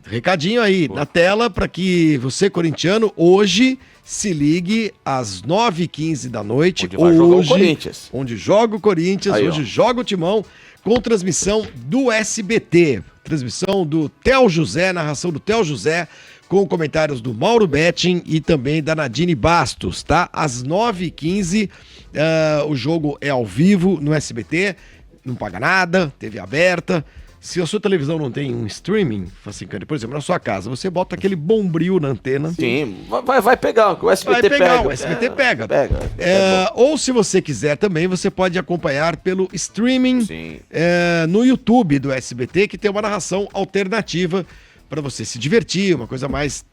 Recadinho aí na tela para que você, corintiano, hoje se ligue às 9h15 da noite. Onde vai jogar o Corinthians. Onde joga o Corinthians, aí, hoje joga o Timão, com transmissão do SBT. Transmissão do Theo José, narração do Theo José, com comentários do Mauro Betting e também da Nadine Bastos, tá? Às 9h15, o jogo é ao vivo no SBT, não paga nada, TV aberta. Se a sua televisão não tem um streaming, assim, por exemplo, na sua casa, você bota aquele bombril na antena. Sim, vai pegar, o SBT pega. O SBT pega. Ou se você quiser também, você pode acompanhar pelo streaming no YouTube do SBT, que tem uma narração alternativa para você se divertir, uma coisa mais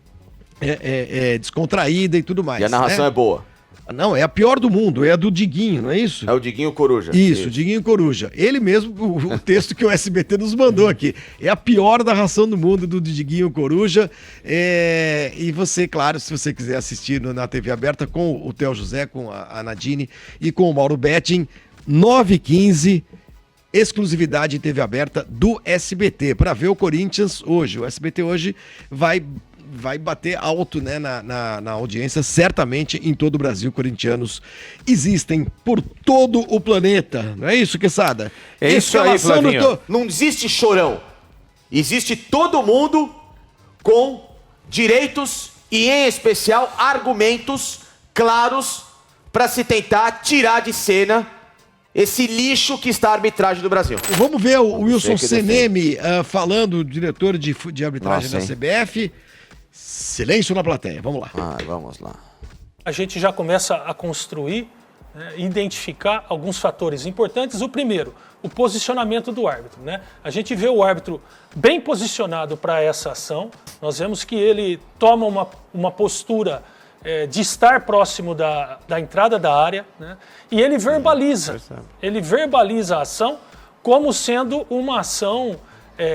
descontraída e tudo mais. E a narração é boa. Não, é a pior do mundo, é a do Diguinho, não é isso? É o Diguinho Coruja. Isso, o Diguinho Coruja. Ele mesmo, o texto que o SBT nos mandou aqui. É a pior narração do mundo do Diguinho Coruja. E você, claro, se você quiser assistir na TV aberta com o Theo José, com a Nadine e com o Mauro Betting, 9h15, exclusividade em TV aberta do SBT, para ver o Corinthians hoje. O SBT hoje vai bater alto, né, na audiência, certamente em todo o Brasil. Corintianos existem por todo o planeta, não é isso, Quesada? É isso aí, Flavinho. Não existe chorão, existe todo mundo com direitos e, em especial, argumentos claros para se tentar tirar de cena esse lixo que está a arbitragem do Brasil. Vamos ver o Wilson Seneme falando, diretor de arbitragem da CBF. Silêncio na plateia, vamos lá. Vamos lá. A gente já começa a construir, identificar alguns fatores importantes. O primeiro, o posicionamento do árbitro, né? A gente vê o árbitro bem posicionado para essa ação. Nós vemos que ele toma uma postura de estar próximo da entrada da área, né? E ele verbaliza a ação como sendo uma ação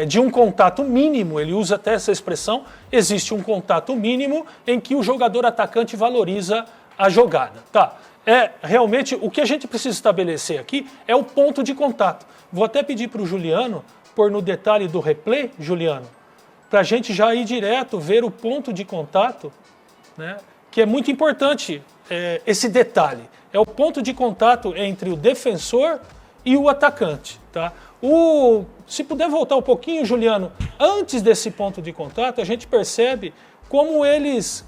de um contato mínimo. Ele usa até essa expressão: existe um contato mínimo em que o jogador atacante valoriza a jogada. Tá? Realmente, o que a gente precisa estabelecer aqui é o ponto de contato. Vou até pedir para o Juliano pôr no detalhe do replay, Juliano, para a gente já ir direto ver o ponto de contato, né? Que é muito importante esse detalhe. É o ponto de contato entre o defensor e o atacante. Tá? Se puder voltar um pouquinho, Juliano, antes desse ponto de contato, a gente percebe como eles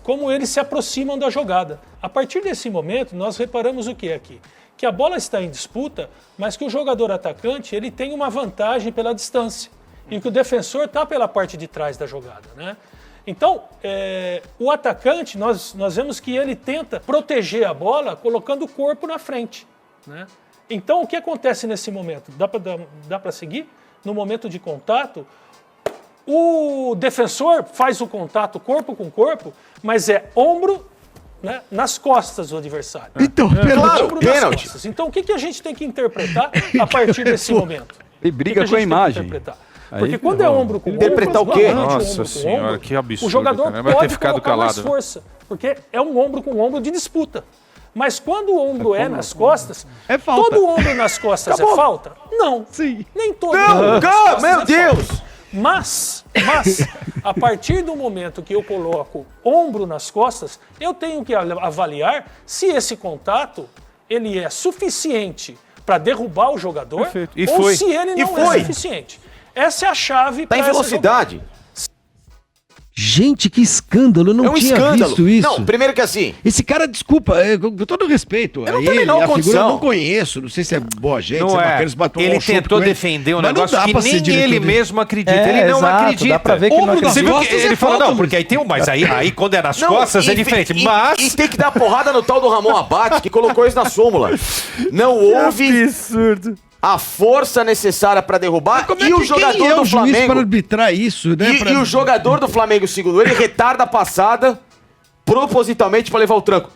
se aproximam da jogada. A partir desse momento, nós reparamos o que aqui? Que a bola está em disputa, mas que o jogador atacante ele tem uma vantagem pela distância e que o defensor está pela parte de trás da jogada, né? Então, o atacante, nós vemos que ele tenta proteger a bola colocando o corpo na frente, né? Então, o que acontece nesse momento? Dá para seguir? No momento de contato, o defensor faz o contato corpo com corpo, mas é ombro, né, nas costas do adversário. Então, pênalti. Então, o que a gente tem que interpretar a partir desse momento? E briga com a imagem. Porque quando é ombro com ombro... Interpretar o quê? Nossa senhora, que absurdo. O jogador vai pode ter ficado colocar calado, mais força, porque é um ombro com ombro de disputa. Mas quando o ombro nas costas, falta. todo ombro nas costas é falta? Não. Sim. Nem todo Não, meu Deus! Mas, a partir do momento que eu coloco ombro nas costas, eu tenho que avaliar se esse contato ele é suficiente para derrubar o jogador ou se ele não é suficiente. Essa é a chave para essa velocidade. Gente, que escândalo, eu não tinha visto isso. Não, primeiro que assim... Esse cara, desculpa, com todo respeito, eu não tenho a menor condição. Eu não conheço, não sei se é boa gente, não se é bacana, se bateu ele tentou defender um negócio que nem ele mesmo acredita. Ele não acredita. Dá pra ver que ele não acredita. Você viu que ele falou, não, porque aí tem um... Mas aí quando é nas costas é diferente. E tem que dar porrada no tal do Ramon Abate, que colocou isso na súmula. Não houve... absurdo. A força necessária para derrubar e o jogador do Flamengo para arbitrar isso, né? E o jogador do Flamengo, segundo ele, retarda a passada propositalmente para levar o tranco.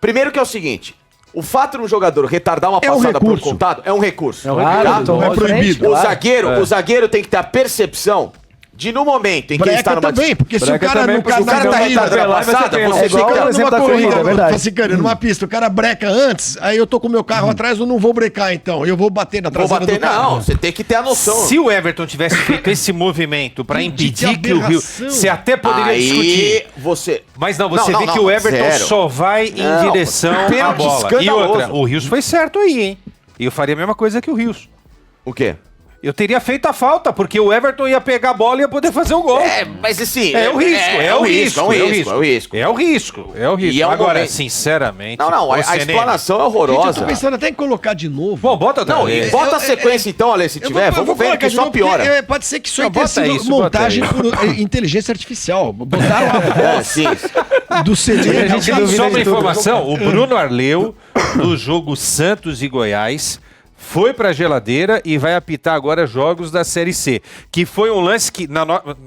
Primeiro que é o seguinte, o fato de um jogador retardar uma passada por contato é um recurso. Então é proibido. O zagueiro tem que ter a percepção de no momento em que ele Breca está numa... também, porque se o cara também, no porque caso o cara da tá corrida, retardado na passada, você É igual fica o exemplo numa da corrida, é verdade. Facicano, numa pista, o cara breca antes, aí eu tô com o meu carro atrás, eu não vou brecar então, eu vou bater na Vou traseira bater, do carro. não, você tem que ter a noção. Se o Everton tivesse feito esse movimento para impedir que o Rio... aberração. Você até poderia Aí discutir. você... Mas não, você Não, vê não, que o Everton zero. só vai em Não, direção à pênalti bola. E escandaloso. outra, o Rios foi certo aí, hein? E eu faria a mesma coisa que o Rios. O quê? Eu teria feito a falta, porque o Everton ia pegar a bola e ia poder fazer o gol. Mas assim... É o risco, É o risco. É o risco. E é um Agora, momento- sinceramente... Não, a Senene, explanação é Gente, eu horrorosa. tô pensando até em colocar de novo. Bom, bota outra Não, vez. bota a sequência então, Ale, se tiver. Vamos ver que só piora. Pode ser que isso aí Não, tenha bota sido isso, montagem bota por inteligência artificial. Botaram a voz Sim. do CD. A gente Só duvida uma de tudo. informação, o Bruno Arleu, do jogo Santos e Goiás, foi pra geladeira e vai apitar agora jogos da Série C. Que foi um lance que, na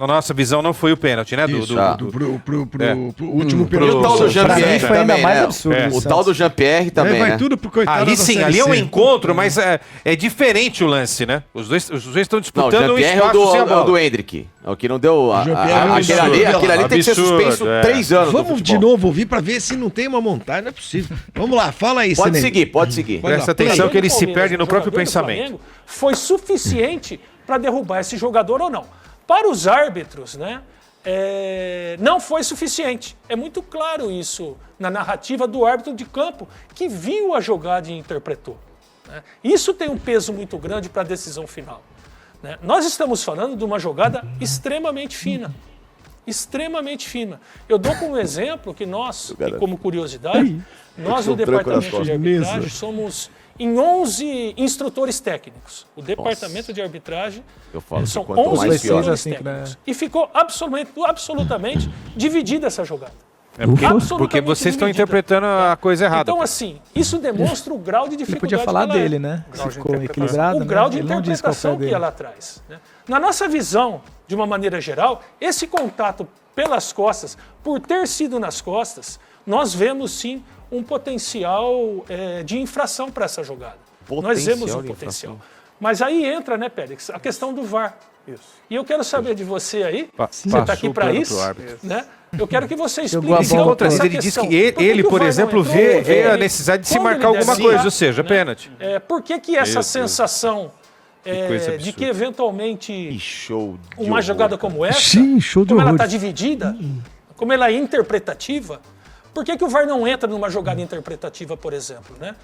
nossa visão, não foi o pênalti, né? Pro último E o período. tal do Pra mim Jean-Pierre foi ainda também, mais né? absurdo. O Santos. tal do Jean-Pierre também, Vai né? tudo pro coitado Ali da sim, Série ali é um C. encontro, mas é diferente o lance, né? Os dois estão Não, o disputando um Jean-Pierre espaço sem a é o bola. do Hendrick. É o que não deu... Jean-Pierre é um Aquele ali tem que ser absurdo, suspenso é. 3 anos. Vamos do de futebol. novo ouvir pra ver se não tem uma montagem. Não é possível. Vamos lá, fala aí, Pode Senene. seguir, pode seguir. Pode Presta lá, play. atenção que ele se Palmeiras, perde no um próprio jogador do pensamento. Flamengo, foi suficiente para derrubar esse jogador ou não. Para os árbitros, né, não foi suficiente. É muito claro isso na narrativa do árbitro de campo, que viu a jogada e interpretou. Né? Isso tem um peso muito grande para a decisão final. Né? Nós estamos falando de uma jogada extremamente fina. Extremamente fina. Eu dou como exemplo que nós, e como curiosidade, nós no departamento de arbitragem somos em 11 instrutores técnicos. O departamento de arbitragem Eu falo que são quanto 11 mais pior. instrutores assim que, né? técnicos. E ficou absolutamente dividida essa jogada. Porque Absolutamente vocês estão dividida. interpretando a coisa errada. Então, assim, isso demonstra o grau de Ele dificuldade podia falar que ela é. dele, né? Se ficou equilibrado, O né? grau de Ele não disse qual foi interpretação a que dele. ela traz. Né? Na nossa visão, de uma maneira geral, esse contato pelas costas, por ter sido nas costas, nós vemos sim um potencial de infração para essa jogada. Nós vemos um potencial. Mas aí entra, né, Pérez, a questão do VAR. Isso. E eu quero saber de você aí, você Passou está aqui o para pano isso, pro árbitro. né? Eu quero que você Jogou explique a bola então, essa Ele diz questão. que ele, que o por VAR não exemplo, entrou? vê a necessidade de se Quando marcar ele alguma deve coisa, ser, ou seja, né? pênalti. Por que essa Deus. sensação coisa de que absurda. eventualmente Que show de uma horror, jogada cara. como essa, Sim, show de como ela está horrores. dividida, como ela é interpretativa, por que o VAR não entra numa jogada interpretativa, por exemplo, né?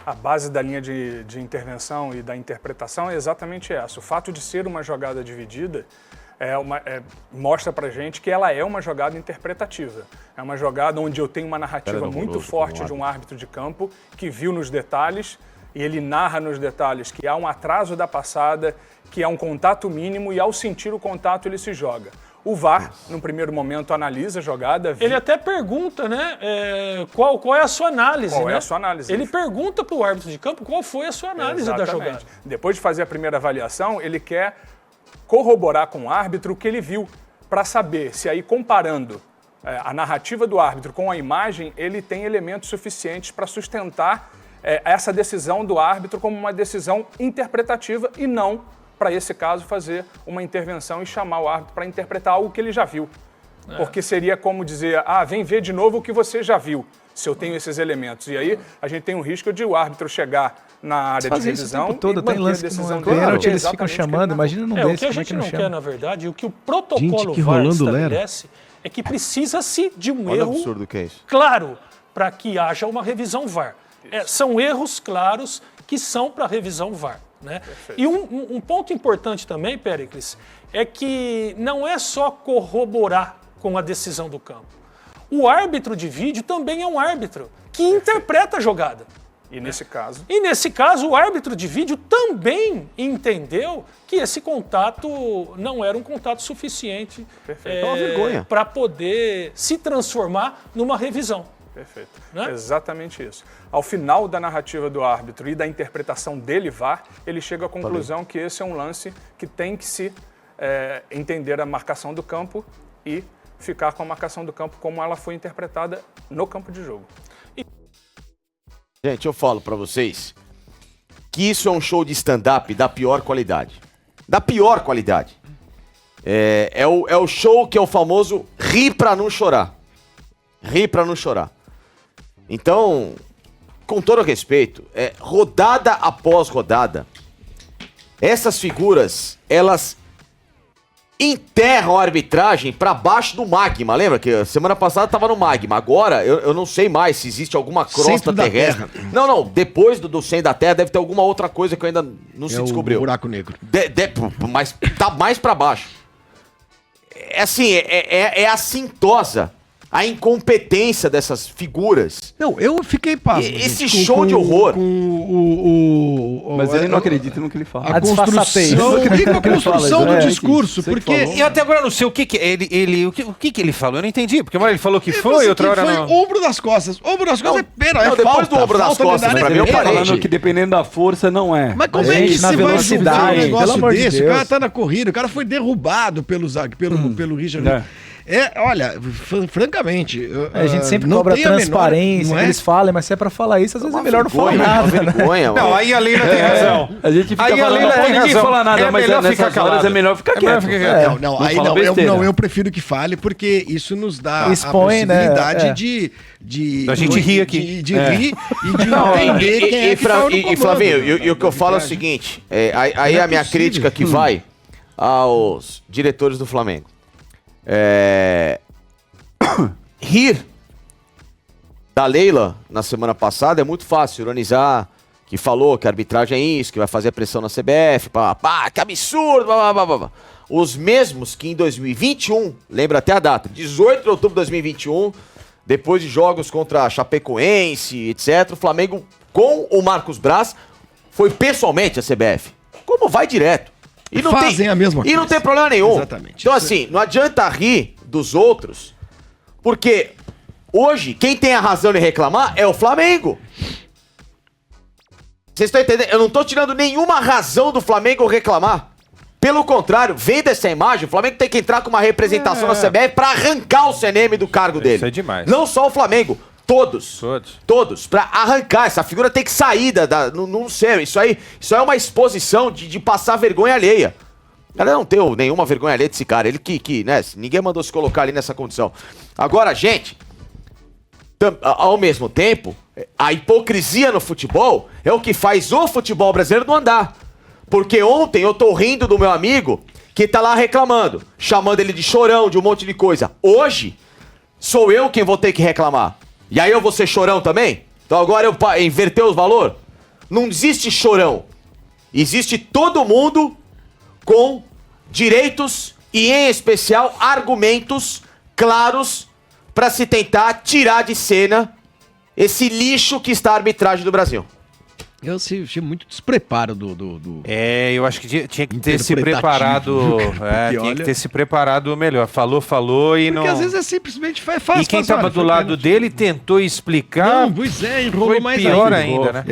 A base da linha de intervenção e da interpretação é exatamente essa. O fato de ser uma jogada dividida mostra pra gente que ela é uma jogada interpretativa. É uma jogada onde eu tenho uma narrativa muito forte de um árbitro de campo que viu nos detalhes e ele narra nos detalhes que há um atraso da passada, que há um contato mínimo e ao sentir o contato ele se joga. O VAR, num primeiro momento, analisa a jogada. Ele até pergunta, né, qual é a sua análise, Qual né? é a sua análise? Ele pergunta para o árbitro de campo qual foi a sua análise da jogada. Depois de fazer a primeira avaliação, ele quer corroborar com o árbitro o que ele viu, para saber se aí comparando a narrativa do árbitro com a imagem, ele tem elementos suficientes para sustentar essa decisão do árbitro como uma decisão interpretativa e não, para esse caso, fazer uma intervenção e chamar o árbitro para interpretar algo que ele já viu. Porque seria como dizer, vem ver de novo o que você já viu, se eu tenho esses elementos. E aí a gente tem um risco de o árbitro chegar na área de revisão todo, e tem manter lance a que não decisão é dele. pênalti, eles Exatamente ficam o que ele chamando, narrou. imagina num O desse, que a como é gente que não não quer, chama? na verdade, e o que o protocolo Gente, que VAR rolando lera. estabelece é que precisa-se de um Olha o erro absurdo que é isso. claro para que haja uma revisão VAR. São erros claros que são para revisão VAR. Né? E um ponto importante também, Péricles, é que não é só corroborar com a decisão do campo. O árbitro de vídeo também é um árbitro que interpreta a jogada. E nesse caso... E nesse caso, o árbitro de vídeo também entendeu que esse contato não era um contato suficiente É uma vergonha. para poder se transformar numa revisão. Perfeito. Né? Exatamente isso. Ao final da narrativa do árbitro e da interpretação dele, VAR, ele chega à conclusão que esse é um lance que tem que se entender a marcação do campo e ficar com a marcação do campo como ela foi interpretada no campo de jogo. Gente, eu falo pra vocês que isso é um show de stand-up da pior qualidade. Da pior qualidade. É o show que é o famoso rir pra não chorar. Rir pra não chorar. Então, com todo respeito, rodada após rodada, essas figuras, elas enterram a arbitragem pra baixo do magma. Lembra que semana passada tava no magma. Agora, eu não sei mais se existe alguma crosta terrestre. Não, depois do centro da Terra deve ter alguma outra coisa que ainda não se descobriu. O buraco negro. Mas tá mais pra baixo. É assim, é assintosa a incompetência dessas figuras. Não, eu fiquei pasmo. Esse show de horror. Mas ele não acredita no que ele fala. A construção, a construção do discurso, porque... Eu até agora não sei o que ele falou, eu não entendi, porque uma hora ele falou que foi, outra hora foi não. ombro das costas. Ombro das costas é pena, é depois falta. do ombro das costas, pra mim, eu parei. Falando que dependendo da força, não é. Mas como é que na você vai julgar um velocidade, negócio pelo amor de desse? O Deus. cara tá na corrida, o cara foi derrubado pelo Richard. Olha, francamente... A gente sempre não cobra tem a menor- transparência, não que é? eles falem, mas se é pra falar isso, às vezes é melhor não falar Vergonha, nada. uma vergonha, Não, mano. aí a Leila tem razão. A gente fica Aí a falando, Leila não tem ninguém razão. fala nada, É mas melhor nessas ficar horas calado. é melhor ficar É melhor quieto. ficar quieto. Eu prefiro que fale, porque isso nos dá Expõe, a possibilidade né? de A gente rir aqui. de rir e de entender quem é que tá no E comando. Flavinho, e o que eu falo é o seguinte, aí Não é a minha possível. crítica que vai aos diretores do Flamengo. Rir da Leila na semana passada é muito fácil, ironizar, que falou que a arbitragem é isso, que vai fazer pressão na CBF, que absurdo, blá, blá, blá, blá. Os mesmos que em 2021, lembra até a data, 18 de outubro de 2021, depois de jogos contra a Chapecoense, etc., o Flamengo, com o Marcos Braz, foi pessoalmente a CBF. Como vai direto. E não Fazem a mesma E não coisa. tem problema nenhum. Exatamente. Então, Isso assim, não adianta rir dos outros, porque hoje, quem tem a razão de reclamar é o Flamengo. Vocês estão entendendo? Eu não tô tirando nenhuma razão do Flamengo reclamar. Pelo contrário, vendo essa imagem, o Flamengo tem que entrar com uma representação na CBF pra arrancar o CNM do cargo dele. Isso é demais. Não só o Flamengo, todos. Todos. Pra arrancar. Essa figura tem que sair não sei. Isso aí é uma exposição de passar vergonha alheia. Ela não tem nenhuma vergonha alheia desse cara. Ele né? Ninguém mandou se colocar ali nessa condição. Agora, gente, ao mesmo tempo, a hipocrisia no futebol é o que faz o futebol brasileiro não andar. Porque ontem eu tô rindo do meu amigo que tá lá reclamando, chamando ele de chorão, de um monte de coisa. Hoje, sou eu quem vou ter que reclamar. E aí eu vou ser chorão também? Então agora eu inverter os valores? Não existe chorão. Existe todo mundo com direitos e, em especial, argumentos claros para se tentar tirar de cena esse lixo que está a arbitragem do Brasil. Eu achei muito despreparo do... Eu acho que tinha que ter se Interpretativo. preparado. Tinha olha- que ter se preparado melhor. Falou e não. Porque às vezes é simplesmente fácil. E quem tava do lado dele tentou explicar. Não, pois é, enrolou foi mais pior ainda. ainda, né?